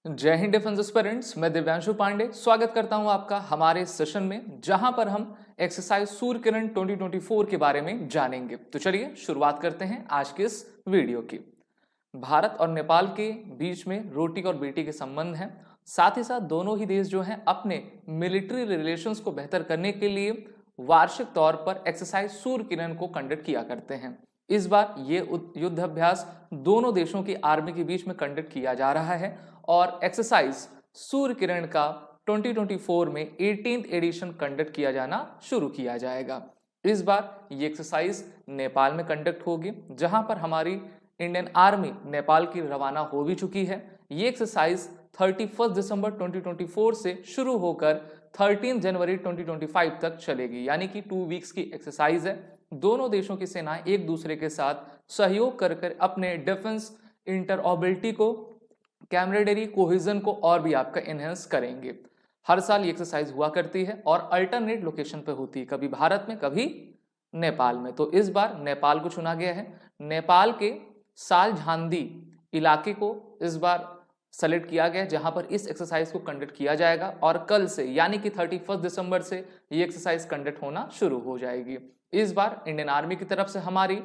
जय Hind defence aspirants. मैं दिव्यांशु पांडे स्वागत करता हूं आपका हमारे सेशन में, जहां पर हम एक्सरसाइज सूर्य किरण 2024 के बारे में जानेंगे। तो चलिए शुरुआत करते हैं आज के इस वीडियो की। भारत और नेपाल के बीच में रोटी और बेटी के संबंध हैं। साथ ही साथ दोनों ही देश जो हैं अपने मिलिट्री रिलेशंस को बेहतर करने के लिए वार्षिक तौर पर एक्सरसाइज सूर्य किरण को कंडक्ट किया करते हैं। इस बार ये युद्ध अभ्यास दोनों देशों की आर्मी के बीच में कंडक्ट किया जा रहा है और एक्सरसाइज सूर्य किरण का 2024 में 18th एडिशन कंडक्ट किया जाना शुरू किया जाएगा। इस बार ये एक्सरसाइज नेपाल में कंडक्ट होगी, जहां पर हमारी इंडियन आर्मी नेपाल की रवाना हो भी चुकी है। ये एक्सरसाइज 31 दिसंबर 2024 से शुरू होकर 13 जनवरी 2025 तक चलेगी, यानी कि 2 वीक्स की एक्सरसाइज है। दोनों देशों की सेनाएं एक दूसरे के साथ सहयोग कर अपने डिफेंस इंटरऑपरेबिलिटी को, कैमरेडरी कोहेजन को और भी आपका एनहेंस करेंगे। हर साल ये एक्सरसाइज हुआ करती है और अल्टरनेट लोकेशन पे होती है, कभी भारत में कभी नेपाल में। तो इस बार नेपाल को चुना गया है। नेपाल के साल झांदी इलाके को इस बार सेलेक्ट किया गया, जहां पर इस एक्सरसाइज को कंडक्ट किया जाएगा और कल से यानी कि 31 दिसंबर से ये एक्सरसाइज कंडक्ट होना शुरू हो जाएगी। इस बार इंडियन आर्मी की तरफ से हमारी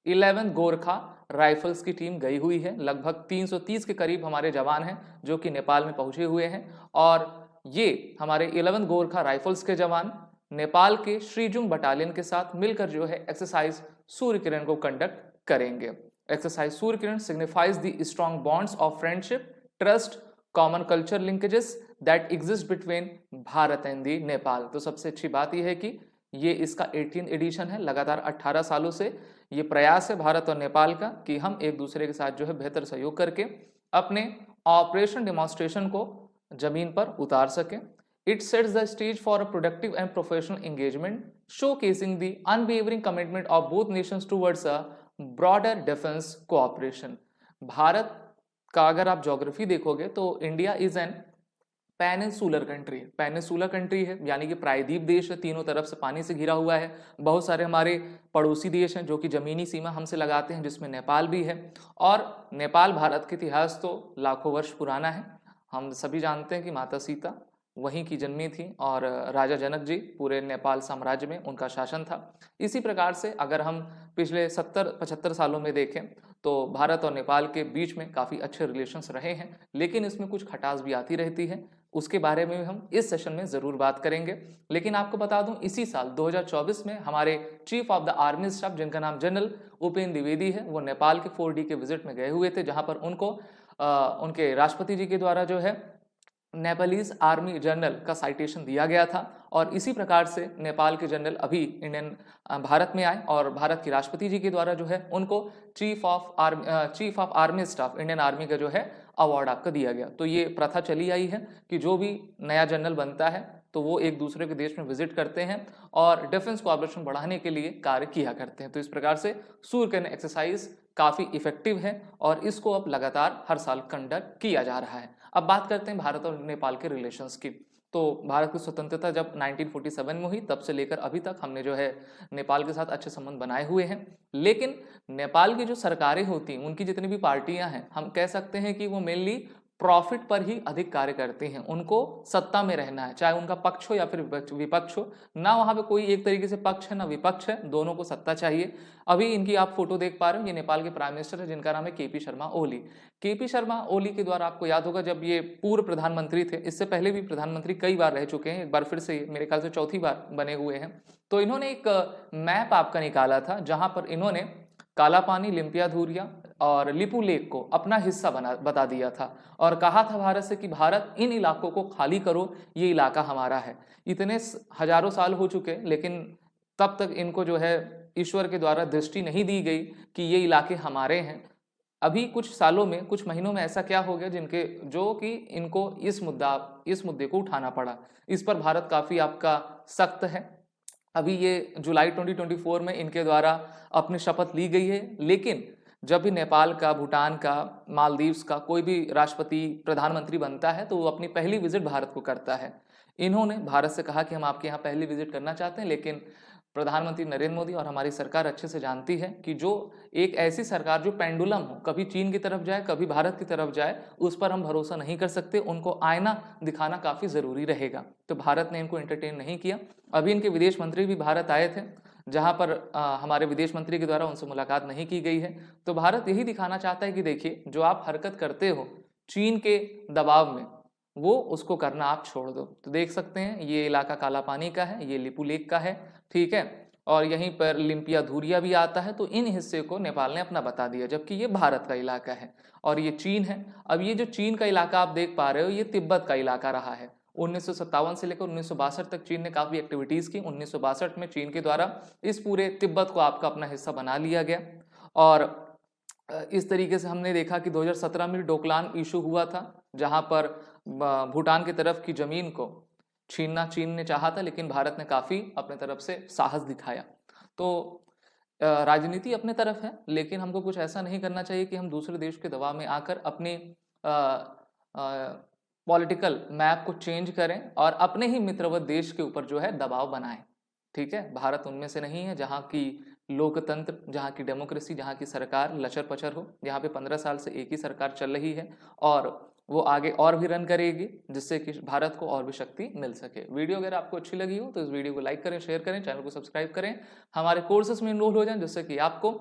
11 गोरखा राइफल्स की टीम गई हुई है। लगभग 330 के करीब हमारे जवान हैं जो कि नेपाल में पहुंचे हुए हैं और ये हमारे 11 गोरखा राइफल्स के जवान नेपाल के श्रीजुंग बटालियन के साथ मिलकर जो है एक्सरसाइज सूर्य किरण को कंडक्ट करेंगे। Exercise Surya Kiran signifies the strong bonds of friendship, trust, common culture linkages that exist between Bharat and the Nepal. तो सबसे अच्छी बात यह है कि ये इसका 18th एडिशन है। लगातार 18 सालों से ये प्रयास है भारत और नेपाल का कि हम एक दूसरे के साथ जो है बेहतर सहयोग करके अपने ऑपरेशन डेमोन्स्ट्रेशन को जमीन पर उतार सके। It sets the stage for a productive and professional engagement, showcasing the unwavering commitment of both Nations towards a broader defence cooperation. Bharat का अगर आप ज्योग्राफी देखोगे तो India is an peninsular country. Peninsular country है यानी कि प्रायद्वीप देश है, तीनों तरफ से पानी से घिरा हुआ है। बहुत सारे हमारे पड़ोसी देश हैं जो कि जमीनी सीमा हमसे लगाते हैं, जिसमें नेपाल भी है। और नेपाल भारत का इतिहास तो लाखों वर्ष पुराना है। हम सभी जानते हैं कि माता सीता वहीं की जन्मी थी और राजा जनक जी पूरे नेपाल साम्राज्य में उनका शासन था। इसी प्रकार से अगर हम पिछले 70-75 सालों में देखें तो भारत और नेपाल के बीच में काफ़ी अच्छे रिलेशंस रहे हैं, लेकिन इसमें कुछ खटास भी आती रहती है। उसके बारे में हम इस सेशन में ज़रूर बात करेंगे। लेकिन आपको बता दूं, इसी साल 2024 में हमारे chief of the army staff, जिनका नाम जनरल उपेंद्र द्विवेदी है, वो नेपाल के 4D के विजिट में गए हुए थे, जहां पर उनको उनके राष्ट्रपति जी के द्वारा जो है नेपालीज आर्मी जनरल का साइटेशन दिया गया था। और इसी प्रकार से नेपाल के जनरल अभी भारत में आए और भारत के राष्ट्रपति जी के द्वारा जो है उनको chief of army staff Indian army का जो है अवार्ड आपका दिया गया। तो ये प्रथा चली आई है कि जो भी नया जनरल बनता है तो वो एक दूसरे के देश में विजिट करते हैं और डिफेंस कोऑपरेशन बढ़ाने के लिए कार्य किया करते हैं। तो इस प्रकार से सूर्य किरण एक्सरसाइज काफ़ी इफेक्टिव है और इसको अब लगातार हर साल कंडक्ट किया जा रहा है। अब बात करते हैं भारत और नेपाल के रिलेशंस की। तो भारत की स्वतंत्रता जब 1947 में हुई, तब से लेकर अभी तक हमने जो है नेपाल के साथ अच्छे संबंध बनाए हुए हैं। लेकिन नेपाल की जो सरकारें होती हैं, उनकी जितनी भी पार्टियां हैं, हम कह सकते हैं कि वो मेनली प्रॉफिट पर ही अधिक कार्य करते हैं। उनको सत्ता में रहना है, चाहे उनका पक्ष हो या फिर विपक्ष हो। ना वहां पे कोई एक तरीके से पक्ष है ना विपक्ष है, दोनों को सत्ता चाहिए। अभी इनकी आप फोटो देख पा रहे हो, ये नेपाल के प्राइम मिनिस्टर है जिनका नाम है केपी शर्मा ओली। केपी शर्मा ओली के द्वारा आपको याद होगा, जब ये पूर्व प्रधानमंत्री थे, इससे पहले भी प्रधानमंत्री कई बार रह चुके हैं, एक बार फिर से मेरे ख्याल से चौथी बार बने हुए हैं। तो इन्होंने एक मैप आपका निकाला था, जहां पर इन्होंने काला पानी, लिम्पियाधुरिया और लिपू लेक को अपना हिस्सा बता दिया था और कहा था भारत से कि भारत इन इलाकों को खाली करो, ये इलाका हमारा है। इतने हजारों साल हो चुके, लेकिन तब तक इनको जो है ईश्वर के द्वारा दृष्टि नहीं दी गई कि ये इलाके हमारे हैं। अभी कुछ सालों में, कुछ महीनों में ऐसा क्या हो गया जो कि इनको इस मुद्दे को उठाना पड़ा। इस पर भारत काफी आपका सख्त है। अभी ये जुलाई 2024 में इनके द्वारा अपनी शपथ ली गई है, लेकिन जब भी नेपाल का, भूटान का, मालदीव्स का कोई भी राष्ट्रपति, प्रधानमंत्री बनता है तो वो अपनी पहली विजिट भारत को करता है। इन्होंने भारत से कहा कि हम आपके यहाँ पहली विजिट करना चाहते हैं, लेकिन प्रधानमंत्री नरेंद्र मोदी और हमारी सरकार अच्छे से जानती है कि जो एक ऐसी सरकार जो पेंडुलम हो, कभी चीन की तरफ जाए कभी भारत की तरफ जाए, उस पर हम भरोसा नहीं कर सकते। उनको आईना दिखाना काफी जरूरी रहेगा। तो भारत ने इनको एंटरटेन नहीं किया। अभी इनके विदेश मंत्री भी भारत आए थे, जहां पर हमारे विदेश मंत्री के द्वारा उनसे मुलाकात नहीं की गई है। तो भारत यही दिखाना चाहता है कि देखिए, जो आप हरकत करते हो चीन के दबाव में, वो उसको करना आप छोड़ दो। तो देख सकते हैं ये इलाका काला पानी का है, ये लिपू लेक का है, ठीक है, और यहीं पर लिम्पिया धुरिया भी आता है। तो इन हिस्से को नेपाल ने अपना बता दिया, जबकि ये भारत का इलाका है और ये चीन है। अब ये जो चीन का इलाका आप देख पा रहे हो, ये तिब्बत का इलाका रहा है। 1957 से लेकर 1962 तक चीन ने काफी एक्टिविटीज की। 1962 में चीन के द्वारा इस पूरे तिब्बत को आपका अपना हिस्सा बना लिया गया। और इस तरीके से हमने देखा कि 2017 में डोकलाम इशू हुआ था, जहां पर भूटान की तरफ की जमीन को छीनना चीन ने चाहा था, लेकिन भारत ने काफी अपने तरफ से साहस दिखाया। तो राजनीति अपने तरफ है, लेकिन हमको कुछ ऐसा नहीं करना चाहिए कि हम दूसरे देश के दबाव में आकर अपने पॉलिटिकल मैप को चेंज करें और अपने ही मित्रवत देश के ऊपर जो है दबाव बनाएं। ठीक है, भारत उनमें से नहीं है जहां की लोकतंत्र, जहां की डेमोक्रेसी, जहां की सरकार लचर पचर हो। यहाँ पे 15 साल से एक ही सरकार चल रही है और वो आगे और भी रन करेगी, जिससे कि भारत को और भी शक्ति मिल सके। वीडियो अगर आपको अच्छी लगी हो तो इस वीडियो को लाइक करें, शेयर करें, चैनल को सब्सक्राइब करें, हमारे कोर्सेज में इनरोल हो जाएं, जिससे कि आपको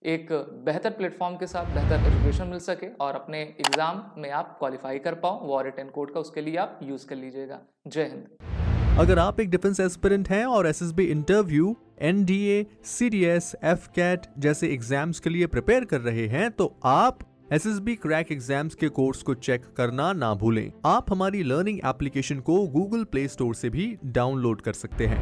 एक बेहतर प्लेटफॉर्म के साथ बेहतर एजुकेशन मिल सके और अपने एग्जाम में आप क्वालिफाई कर पाओ। वो रिटन कोड का उसके लिए आप यूज कर लीजिएगा। जय हिंद। अगर आप एक डिफेंस एस्पिरेंट हैं और SSB interview, NDA, CDS, AFCAT जैसे एग्जाम्स के लिए प्रिपेयर कर रहे हैं, तो आप एसएसबी क्रैक एग्जाम्स के कोर्स को चेक करना ना भूलें। आप हमारी लर्निंग एप्लीकेशन को गूगल प्ले स्टोर से भी डाउनलोड कर सकते हैं।